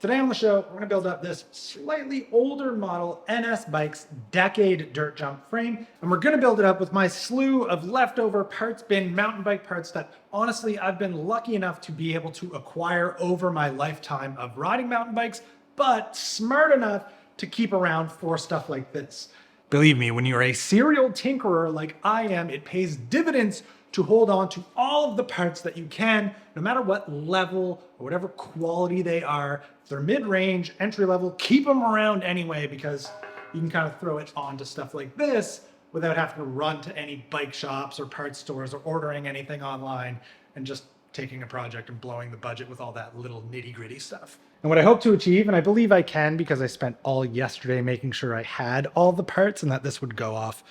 Today on the show, we're gonna build up this slightly older model NS Bikes Decade Dirt Jump frame, and we're gonna build it up with my slew of leftover parts bin mountain bike parts that honestly I've been lucky enough to be able to acquire over my lifetime of riding mountain bikes, but smart enough to keep around for stuff like this. Believe me, when you're a serial tinkerer like I am, it pays dividends to hold on to all of the parts that you can, no matter what level or whatever quality they are. If they're mid-range, entry-level, keep them around anyway, because you can kind of throw it onto stuff like this without having to run to any bike shops or parts stores or ordering anything online and just taking a project and blowing the budget with all that little nitty-gritty stuff. And what I hope to achieve, and I believe I can because I spent all yesterday making sure I had all the parts and that this would go off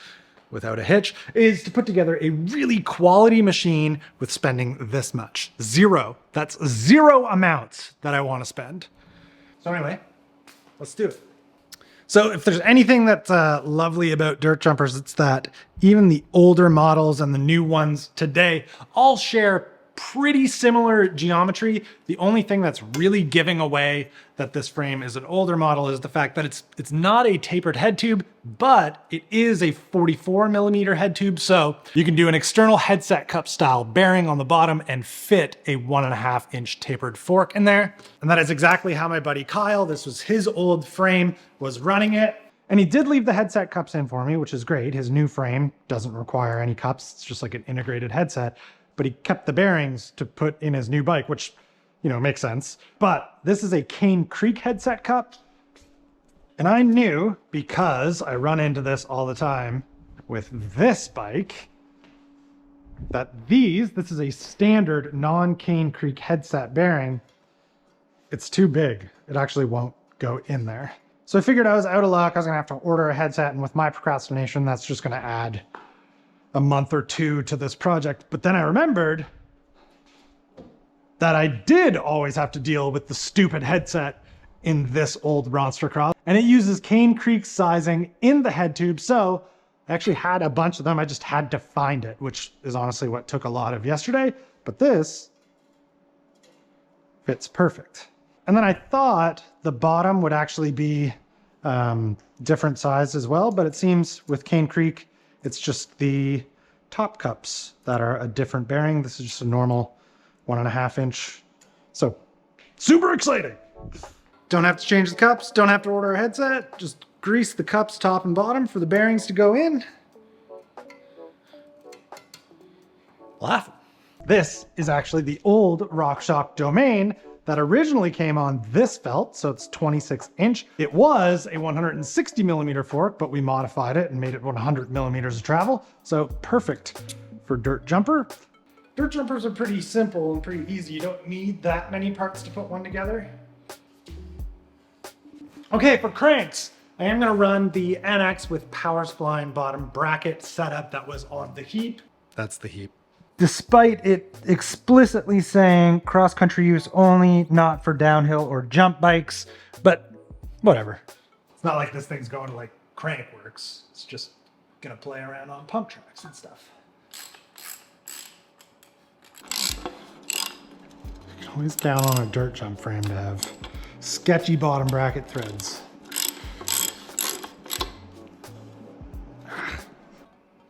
without a hitch, is to put together a really quality machine with spending this much. Zero. That's zero amounts that I want to spend. So anyway, let's do it. So if there's anything that's lovely about dirt jumpers, it's that even the older models and the new ones today all share pretty similar geometry. The only thing that's really giving away that this frame is an older model is the fact that it's not a tapered head tube, but it is a 44mm head tube. So you can do an external headset cup style bearing on the bottom and fit a 1.5-inch tapered fork in there. And that is exactly how my buddy Kyle, this was his old frame, was running it. And he did leave the headset cups in for me, which is great. His new frame doesn't require any cups. It's just like an integrated headset. But he kept the bearings to put in his new bike, which, you know, makes sense. But this is a Cane Creek headset cup. And I knew, because I run into this all the time with this bike, that this is a standard non-Cane Creek headset bearing. It's too big. It actually won't go in there. So I figured I was out of luck. I was gonna have to order a headset, and with my procrastination, that's just gonna add a month or two to this project. But then I remembered that I did always have to deal with the stupid headset in this old Rawstercross, and it uses Cane Creek sizing in the head tube. So I actually had a bunch of them. I just had to find it, which is honestly what took a lot of yesterday. But this fits perfect. And then I thought the bottom would actually be different size as well, but it seems with Cane Creek, it's just the top cups that are a different bearing. This is just a normal 1.5-inch. So super exciting. Don't have to change the cups. Don't have to order a headset. Just grease the cups top and bottom for the bearings to go in. Laughing. This is actually the old RockShox Domain that originally came on this felt, so it's 26-inch. It was a 160mm fork, but we modified it and made it 100mm of travel, so perfect for dirt jumper. Dirt jumpers are pretty simple and pretty easy. You don't need that many parts to put one together. Okay, for cranks, I am gonna run the NX with power spline bottom bracket setup that was on the heap. That's the heap. Despite it explicitly saying cross-country use only, not for downhill or jump bikes, but whatever. It's not like this thing's going to like Crankworks. It's just gonna play around on pump tracks and stuff. You can always count on a dirt jump frame to have sketchy bottom bracket threads.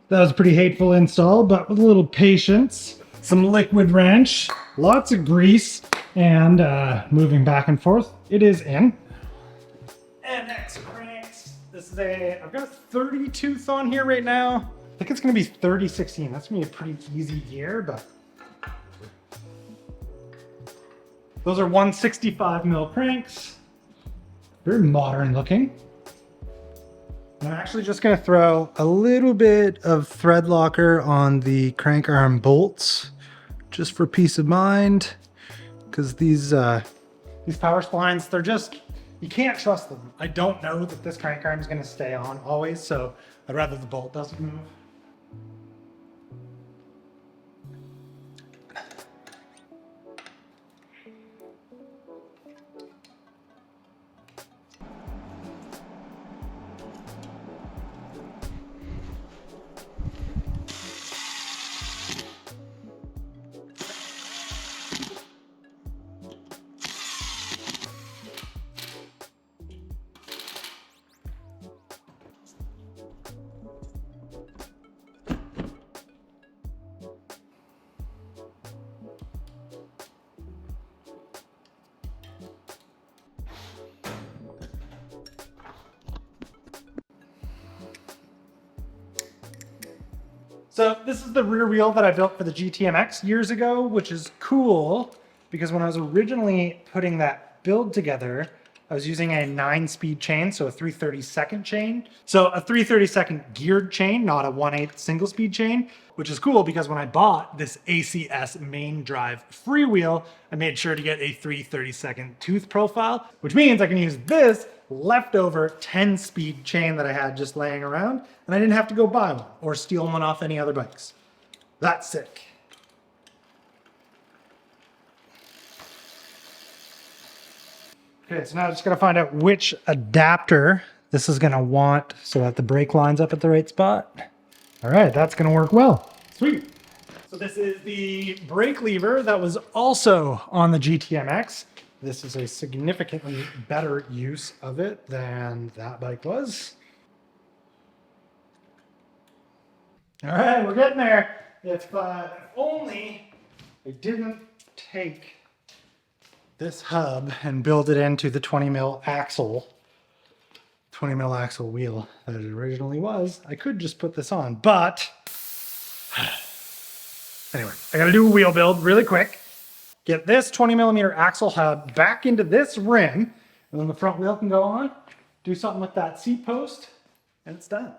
That was a pretty hateful install, but with a little patience, some liquid wrench, lots of grease, and moving back and forth, it is in. NX cranks. This is I've got a 30 tooth on here right now. I think it's gonna be 30/16. That's gonna be a pretty easy gear, but those are 165mm cranks. Very modern looking. I'm actually just gonna throw a little bit of thread locker on the crank arm bolts, just for peace of mind, because these power splines, they're just, you can't trust them. I don't know that this crank arm is gonna stay on always, so I'd rather the bolt doesn't move. So this is the rear wheel that I built for the GTMX years ago, which is cool because when I was originally putting that build together, I was using a 9-speed chain, so a 3/32 chain. So a 3/32 geared chain, not a 1/8 single speed chain, which is cool because when I bought this ACS main drive freewheel, I made sure to get a 3/32 tooth profile, which means I can use this leftover 10-speed chain that I had just laying around, and I didn't have to go buy one or steal one off any other bikes. That's sick. Okay, so now I just gotta find out which adapter this is gonna want so that the brake line's up at the right spot. All right, that's gonna work well. Sweet. So this is the brake lever that was also on the GTMX. This is a significantly better use of it than that bike was. All right, we're getting there. If only I didn't take this hub and build it into the 20 mil axle wheel that it originally was, I could just put this on, but anyway, I gotta do a wheel build really quick. Get this 20 millimeter axle hub back into this rim, and then the front wheel can go on, do something with that seat post, and it's done.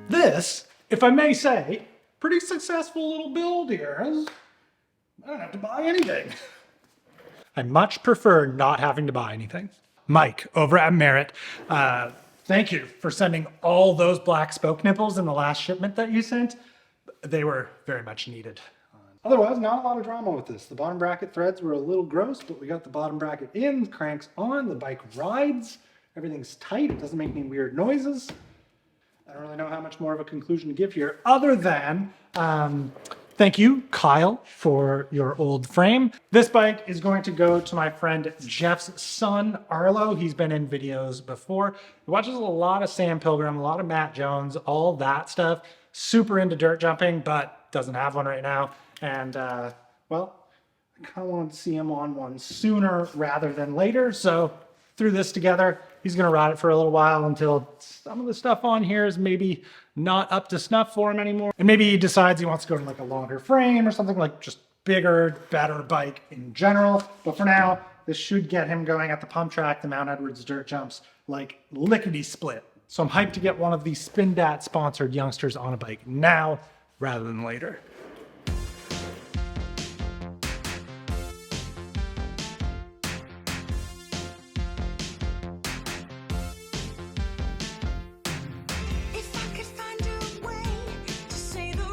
This, if I may say, pretty successful little build here. I don't have to buy anything. I much prefer not having to buy anything. Mike over at Merit, thank you for sending all those black spoke nipples in the last shipment that you sent. They were very much needed. Otherwise, not a lot of drama with this. The bottom bracket threads were a little gross, but we got the bottom bracket in, cranks on, the bike rides, everything's tight, it doesn't make any weird noises. I don't really know how much more of a conclusion to give here, other than thank you, Kyle, for your old frame. This bike is going to go to my friend Jeff's son, Arlo. He's been in videos before. He watches a lot of Sam Pilgrim, a lot of Matt Jones, all that stuff. Super into dirt jumping, but doesn't have one right now. And, well, I kind of wanted to see him on one sooner rather than later, so threw this together. He's going to ride it for a little while until some of the stuff on here is maybe not up to snuff for him anymore. And maybe he decides he wants to go to like a longer frame or something, like just bigger, better bike in general. But for now, this should get him going at the pump track, the Mount Edwards dirt jumps, like lickety split. So I'm hyped to get one of these Spindat sponsored youngsters on a bike now rather than later.